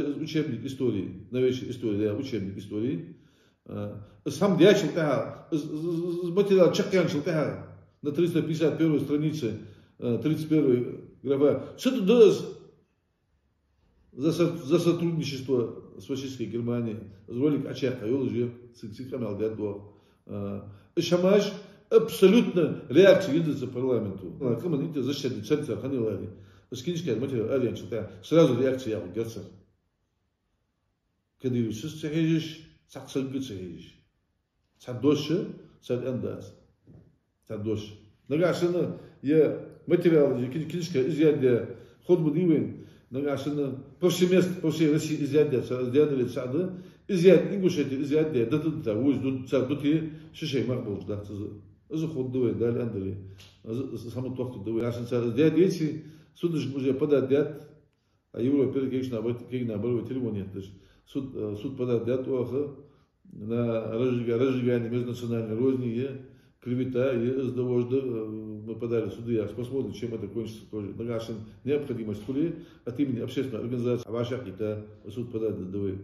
учебник истории, новейшей истории, да, учебник истории. Сам дьячил тага, материал чакянчил тага на 351 странице, 31 глава. Что тут даст за сотрудничество с фашистской Германией? Ролик Ачака, его уже сикамал гадо. Шамаш абсолютно реакция видится парламенту. Командир защитник центра Ханилари. Скинчка материал алианчил тага. Сразу реакция я угодца. Когда его состязаешь, саксалгицаешь. Садоше, садандас. Садоше. Нагашина я материал, кинчка изъядя ход будивен. Нагашина повсеместно по всей России изъядя, изъядали сады, изъядя ингушети изъядя, да тут да, уж тут сад тут и шишей макбуш да, за ход дует, дали андали, саму тохту дует. Нагашина сад изъядя эти судыш уже подадят, а Европа конечно наоборот телефон нет даже. Суд подадят на разжигание межнациональной розни, клевета, и сдовожда мы подали в суды, посмотрим, чем это кончится тоже. Нагашин необходимость от имени общественной организации, а ваша суд подать давай.